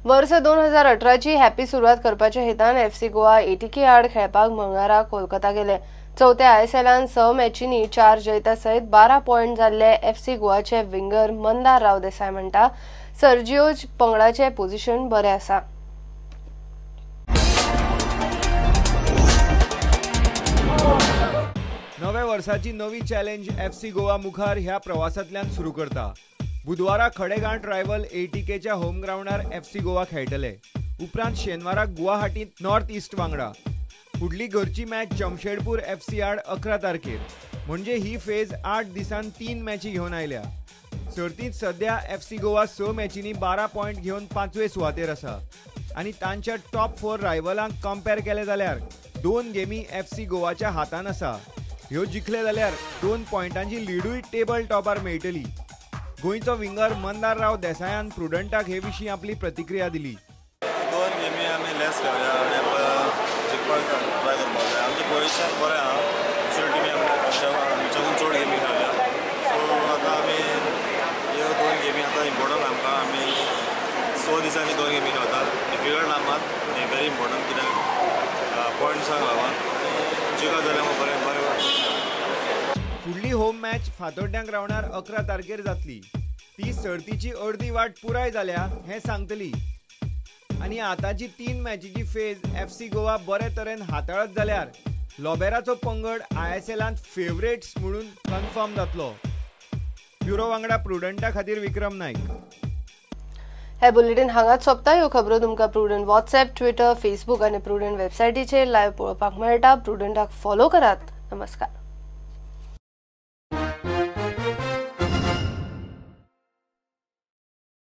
Verse 2018 happy सुरवात करपाच्या हेतान FC गोवा ATK आड खेळपाक मंगळारा कोलकाता गेले। चौथ्या ISLान 6 मॅचींनी 4 जैता सयत 12 पॉइंट जाल्ले FC गोवाचे विंगर मंदार राव देसाई म्हणटा सर्जिओ पंगडाचे पोझिशन बरे आसा। नव्या वर्साची नवी चॅलेंज FC गोवा मुखार ह्या प्रवासांतल्यान सुरू करता। बुधवारा खडेगांठ रायवल ATKच्या होम ग्राउंडार FC गोवा खेळटले। उपरांत शेनवाराक गुवाहाटींत नॉर्थ ईस्ट वांगडा। फुडली घरची मॅच जमशेदपूर FC आड 11 तारखेर। म्हणजे ही फेज 8 दिसांत 3 मॅची घेवन आयल्या। सर्तींत सध्या FC गोवा 6 मॅचींनी 12 पॉइंट घेवन 5वे सुवातेर आसा आनी तांच्या टॉप 4 रायवलांक कंपेर केले जाल्यार 2 गेमी FC गोवाच्या हातान आसा। ह्यो जिखले जाल्यार 2 पॉइंटांची लीडूय टेबल टॉपार मेळटली। गोंयचो विंगर मंदार राव देसायान प्रुडंटाक हे विशीं आपली प्रतिक्रिया दिली। 2 गेमी आमी लेस खेळ्ळ्या आनी जिखपाक ट्राय करपाक जाय। आमचें पोझिशन बरें आहा। दुसऱ्यो टिमी आमच्याकून चड गेमी खेळ्ळ्या। सो आतां आमी ह्यो 2 गेमी आतां इम्पॉर्टंट आमकां। आमी 6 दिसांनी 2 गेमी खेळटात। डिफिकल्ट आमात आनी व्हेरी इम्पॉर्टंट कित्याक पॉयंट्सांक लागून आनी जिखत जाल्यार बरें फुडली होम मॅच फातोड्ड्यां ग्राउंडार 11 तारखेर जातली। ती सर्तीची अर्दी वाट पुराय जाल्या हें सांगतली आनी आतांची 3 मॅचीची फेज FC गोवा बरे तरेन हाताळत जाल्यार लॉबेराचो पंगड ISLांत फेवरेट्स म्हणून कन्फर्म जातलो। ब्युरो वांगडा प्रुडंटा खातीर विक्रम नाईक। हे बुलेटिन हांगाच सोंपता। ह्यो खबरो तुमकां प्रुडंट WhatsApp, Twitter, Facebook आनी प्रुडंट वेबसायटीचेर लायव्ह पळोवपाक मेळटा। प्रुडंटाक फॉलो करात। नमस्कार।